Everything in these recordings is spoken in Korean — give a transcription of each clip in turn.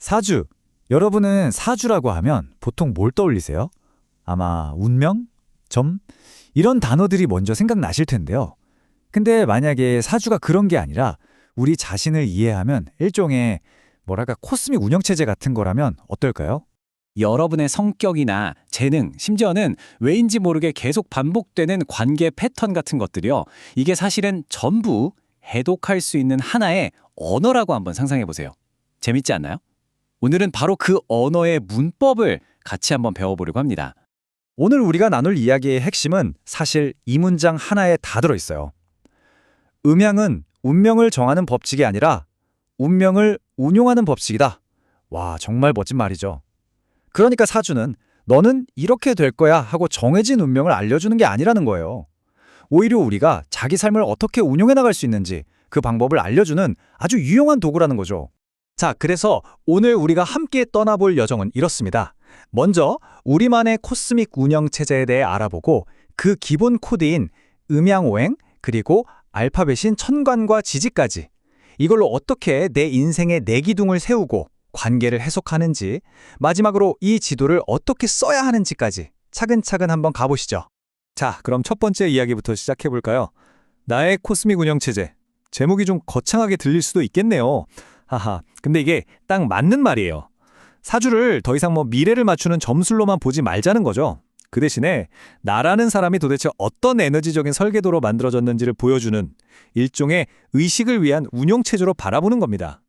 사주. 여러분은 사주라고 하면 보통 뭘 떠올리세요? 아마 운명? 점? 이런 단어들이 먼저 생각나실 텐데요. 근데 만약에 사주가 그런 게 아니라 우리 자신을 이해하면 일종의 뭐랄까 코스믹 운영체제 같은 거라면 어떨까요? 여러분의 성격이나 재능, 심지어는 왜인지 모르게 계속 반복되는 관계 패턴 같은 것들이요. 이게 사실은 전부 해독할 수 있는 하나의 언어라고 한번 상상해 보세요. 재밌지 않나요? 오늘은 바로 그 언어의 문법을 같이 한번 배워보려고 합니다. 오늘 우리가 나눌 이야기의 핵심은 사실 이 문장 하나에 다 들어있어요. 음양은 운명을 정하는 법칙이 아니라 운명을 운용하는 법칙이다. 와, 정말 멋진 말이죠. 그러니까 사주는 너는 이렇게 될 거야 하고 정해진 운명을 알려주는 게 아니라는 거예요. 오히려 우리가 자기 삶을 어떻게 운용해 나갈 수 있는지 그 방법을 알려주는 아주 유용한 도구라는 거죠. 자, 그래서 오늘 우리가 함께 떠나볼 여정은 이렇습니다. 먼저 우리만의 코스믹 운영 체제에 대해 알아보고 그 기본 코드인 음양오행 그리고 알파벳인 천간과 지지까지 이걸로 어떻게 내 인생의 내기둥을 세우고 관계를 해석하는지 마지막으로 이 지도를 어떻게 써야 하는지까지 차근차근 한번 가보시죠. 자, 그럼 첫 번째 이야기부터 시작해볼까요? 나의 코스믹 운영 체제. 제목이 좀 거창하게 들릴 수도 있겠네요. 하하, 근데 이게 딱 맞는 말이에요. 사주를 더 이상 미래를 맞추는 점술로만 보지 말자는 거죠. 그 대신에 나라는 사람이 도대체 어떤 에너지적인 설계도로 만들어졌는지를 보여주는 일종의 의식을 위한 운용체제로 바라보는 겁니다.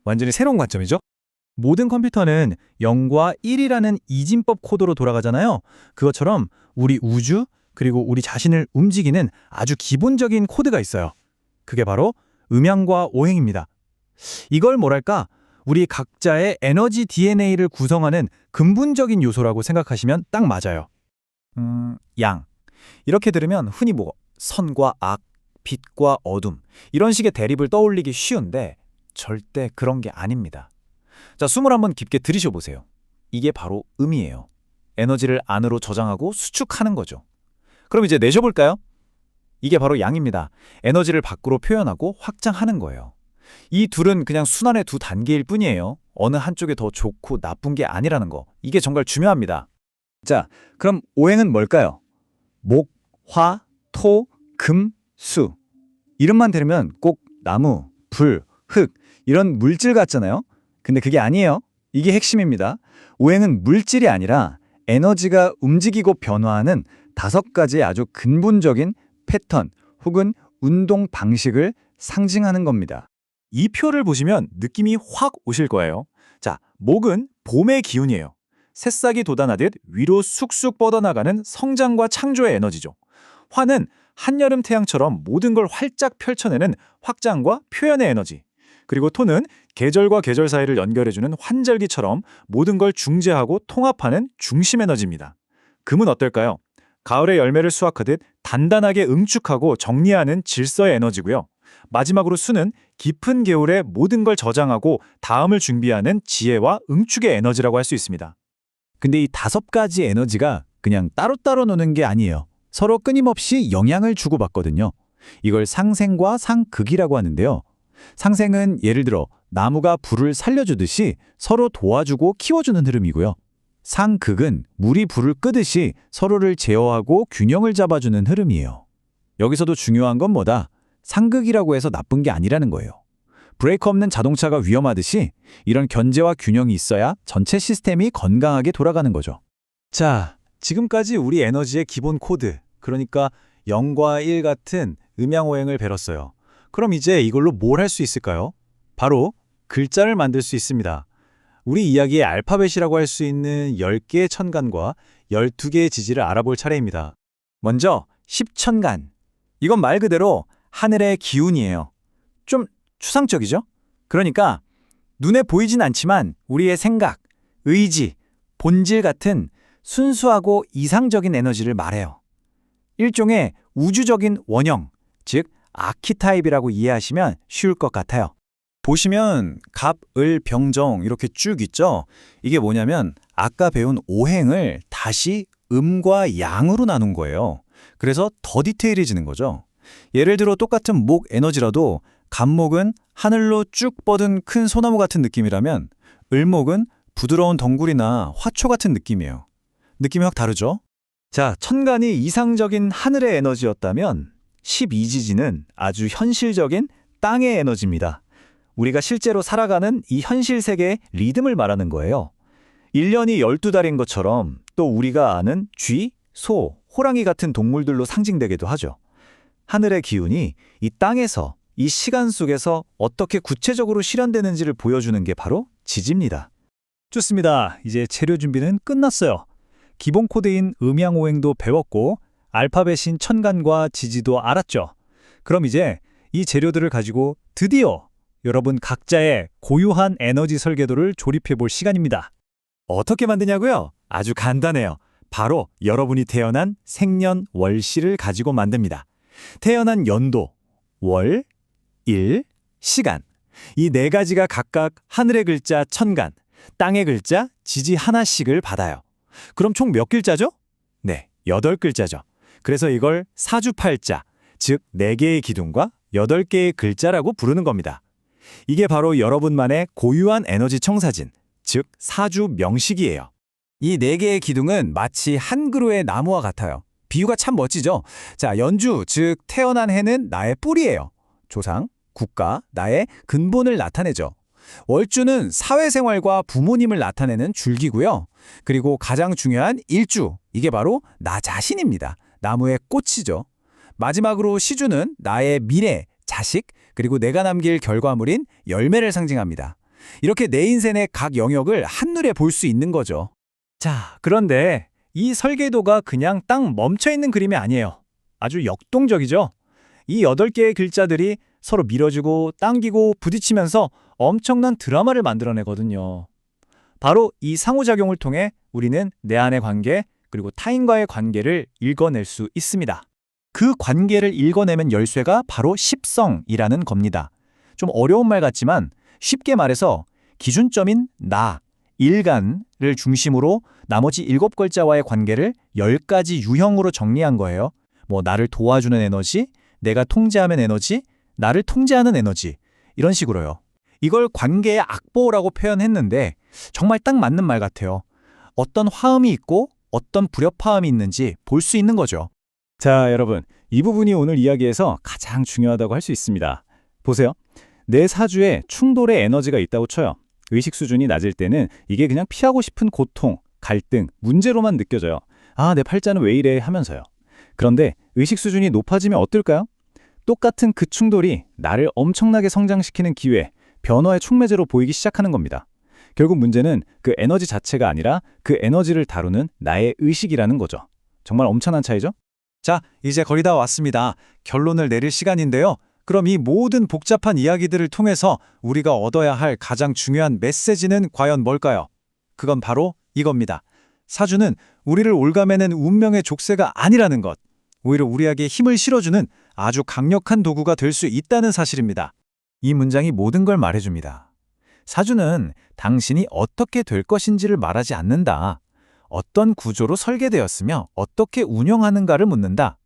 완전히 새로운 관점이죠? 모든 컴퓨터는 0과 1이라는 이진법 코드로 돌아가잖아요. 그것처럼 우리 우주 그리고 우리 자신을 움직이는 아주 기본적인 코드가 있어요. 그게 바로 음양과 오행입니다. 이걸 뭐랄까 우리 각자의 에너지 DNA를 구성하는 근본적인 요소라고 생각하시면 딱 맞아요. 양. 이렇게 들으면 흔히 선과 악, 빛과 어둠 이런 식의 대립을 떠올리기 쉬운데 절대 그런 게 아닙니다. 자, 숨을 한번 깊게 들이쉬어 보세요. 이게 바로 음이에요. 에너지를 안으로 저장하고 수축하는 거죠. 그럼 이제 내쉬어볼까요? 이게 바로 양입니다. 에너지를 밖으로 표현하고 확장하는 거예요. 이 둘은 그냥 순환의 두 단계일 뿐이에요. 어느 한쪽이 더 좋고 나쁜 게 아니라는 거. 이게 정말 중요합니다. 자, 그럼 오행은 뭘까요? 목, 화, 토, 금, 수. 이름만 들으면 꼭 나무, 불, 흙 이런 물질 같잖아요. 근데 그게 아니에요. 이게 핵심입니다. 오행은 물질이 아니라 에너지가 움직이고 변화하는 5가지의 아주 근본적인 패턴 혹은 운동 방식을 상징하는 겁니다. 이 표를 보시면 느낌이 확 오실 거예요. 자, 목은 봄의 기운이에요. 새싹이 돋아나듯 위로 쑥쑥 뻗어나가는 성장과 창조의 에너지죠. 화는 한여름 태양처럼 모든 걸 활짝 펼쳐내는 확장과 표현의 에너지. 그리고 토는 계절과 계절 사이를 연결해주는 환절기처럼 모든 걸 중재하고 통합하는 중심 에너지입니다. 금은 어떨까요? 가을의 열매를 수확하듯 단단하게 응축하고 정리하는 질서의 에너지고요. 마지막으로 수는 깊은 겨울에 모든 걸 저장하고 다음을 준비하는 지혜와 응축의 에너지라고 할 수 있습니다. 근데 이 5가지 에너지가 그냥 따로따로 노는 게 아니에요. 서로 끊임없이 영향을 주고받거든요. 이걸 상생과 상극이라고 하는데요. 상생은 예를 들어 나무가 불을 살려주듯이 서로 도와주고 키워주는 흐름이고요. 상극은 물이 불을 끄듯이 서로를 제어하고 균형을 잡아주는 흐름이에요. 여기서도 중요한 건 뭐다? 상극이라고 해서 나쁜 게 아니라는 거예요. 브레이크 없는 자동차가 위험하듯이 이런 견제와 균형이 있어야 전체 시스템이 건강하게 돌아가는 거죠. 자, 지금까지 우리 에너지의 기본 코드, 그러니까 0과 1 같은 음양오행을 배웠어요. 그럼 이제 이걸로 뭘 할 수 있을까요? 바로 글자를 만들 수 있습니다. 우리 이야기의 알파벳이라고 할 수 있는 10개의 천간과 12개의 지지를 알아볼 차례입니다. 먼저 10천간. 이건 말 그대로 하늘의 기운이에요. 좀 추상적이죠? 그러니까 눈에 보이진 않지만 우리의 생각, 의지, 본질 같은 순수하고 이상적인 에너지를 말해요. 일종의 우주적인 원형, 즉 아키타입이라고 이해하시면 쉬울 것 같아요. 보시면 갑, 을, 병정 이렇게 쭉 있죠? 이게 뭐냐면 아까 배운 오행을 다시 음과 양으로 나눈 거예요. 그래서 더 디테일해지는 거죠. 예를 들어 똑같은 목 에너지라도 갑목은 하늘로 쭉 뻗은 큰 소나무 같은 느낌이라면 을목은 부드러운 덩굴이나 화초 같은 느낌이에요. 느낌이 확 다르죠? 자, 천간이 이상적인 하늘의 에너지였다면 12지지는 아주 현실적인 땅의 에너지입니다. 우리가 실제로 살아가는 이 현실 세계의 리듬을 말하는 거예요. 1년이 12달인 것처럼 또 우리가 아는 쥐, 소, 호랑이 같은 동물들로 상징되기도 하죠. 하늘의 기운이 이 땅에서, 이 시간 속에서 어떻게 구체적으로 실현되는지를 보여주는 게 바로 지지입니다. 좋습니다. 이제 재료 준비는 끝났어요. 기본 코드인 음양오행도 배웠고 알파벳인 천간과 지지도 알았죠. 그럼 이제 이 재료들을 가지고 드디어 여러분 각자의 고유한 에너지 설계도를 조립해 볼 시간입니다. 어떻게 만드냐고요? 아주 간단해요. 바로 여러분이 태어난 생년월시를 가지고 만듭니다. 태어난 연도, 월, 일, 시간. 이 네 가지가 각각 하늘의 글자 천간, 땅의 글자 지지 하나씩을 받아요. 그럼 총 몇 글자죠? 네, 8글자죠. 그래서 이걸 사주팔자, 즉 4개의 기둥과 8개의 글자라고 부르는 겁니다. 이게 바로 여러분만의 고유한 에너지 청사진, 즉 사주 명식이에요. 이 4개의 기둥은 마치 한 그루의 나무와 같아요. 비유가 참 멋지죠? 자, 연주, 즉 태어난 해는 나의 뿌리예요. 조상, 국가, 나의 근본을 나타내죠. 월주는 사회생활과 부모님을 나타내는 줄기고요. 그리고 가장 중요한 일주, 이게 바로 나 자신입니다. 나무의 꽃이죠. 마지막으로 시주는 나의 미래, 자식, 그리고 내가 남길 결과물인 열매를 상징합니다. 이렇게 내 인생의 각 영역을 한눈에 볼 수 있는 거죠. 자, 그런데 이 설계도가 그냥 딱 멈춰있는 그림이 아니에요. 아주 역동적이죠? 이 8개의 글자들이 서로 밀어주고 당기고 부딪히면서 엄청난 드라마를 만들어내거든요. 바로 이 상호작용을 통해 우리는 내 안의 관계, 그리고 타인과의 관계를 읽어낼 수 있습니다. 그 관계를 읽어내면 열쇠가 바로 십성이라는 겁니다. 좀 어려운 말 같지만 쉽게 말해서 기준점인 나, 일간을 중심으로 나머지 7글자와의 관계를 10가지 유형으로 정리한 거예요. 나를 도와주는 에너지, 내가 통제하는 에너지, 나를 통제하는 에너지, 이런 식으로요. 이걸 관계의 악보라고 표현했는데 정말 딱 맞는 말 같아요. 어떤 화음이 있고 어떤 불협화음이 있는지 볼 수 있는 거죠. 자, 여러분, 이 부분이 오늘 이야기에서 가장 중요하다고 할 수 있습니다. 보세요. 내 사주에 충돌의 에너지가 있다고 쳐요. 의식 수준이 낮을 때는 이게 그냥 피하고 싶은 고통, 갈등, 문제로만 느껴져요. 아, 내 팔자는 왜 이래 하면서요. 그런데 의식 수준이 높아지면 어떨까요? 똑같은 그 충돌이 나를 엄청나게 성장시키는 기회, 변화의 촉매제로 보이기 시작하는 겁니다. 결국 문제는 그 에너지 자체가 아니라 그 에너지를 다루는 나의 의식이라는 거죠. 정말 엄청난 차이죠? 자, 이제 거의 다 왔습니다. 결론을 내릴 시간인데요. 그럼 이 모든 복잡한 이야기들을 통해서 우리가 얻어야 할 가장 중요한 메시지는 과연 뭘까요? 그건 바로 이겁니다. 사주는 우리를 올가매는 운명의 족쇄가 아니라는 것. 오히려 우리에게 힘을 실어주는 아주 강력한 도구가 될 수 있다는 사실입니다. 이 문장이 모든 걸 말해줍니다. 사주는 당신이 어떻게 될 것인지를 말하지 않는다. 어떤 구조로 설계되었으며 어떻게 운영하는가를 묻는다.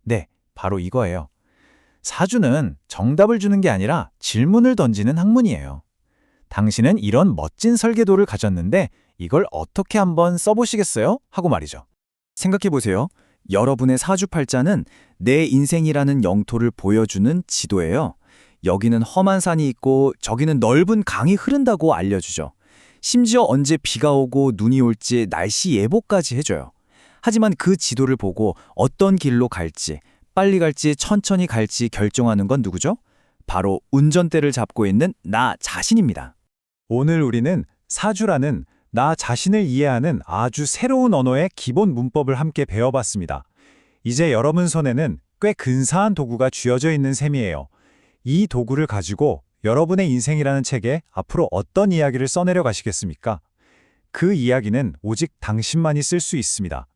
네, 바로 이거예요. 사주는 정답을 주는 게 아니라 질문을 던지는 학문이에요. 당신은 이런 멋진 설계도를 가졌는데 이걸 어떻게 한번 써보시겠어요? 하고 말이죠. 생각해보세요. 여러분의 사주팔자는 내 인생이라는 영토를 보여주는 지도예요. 여기는 험한 산이 있고 저기는 넓은 강이 흐른다고 알려주죠. 심지어 언제 비가 오고 눈이 올지 날씨 예보까지 해줘요. 하지만 그 지도를 보고 어떤 길로 갈지, 빨리 갈지 천천히 갈지 결정하는 건 누구죠? 바로 운전대를 잡고 있는 나 자신입니다. 오늘 우리는 사주라는 나 자신을 이해하는 아주 새로운 언어의 기본 문법을 함께 배워봤습니다. 이제 여러분 손에는 꽤 근사한 도구가 쥐어져 있는 셈이에요. 이 도구를 가지고 여러분의 인생이라는 책에 앞으로 어떤 이야기를 써내려 가시겠습니까? 그 이야기는 오직 당신만이 쓸 수 있습니다.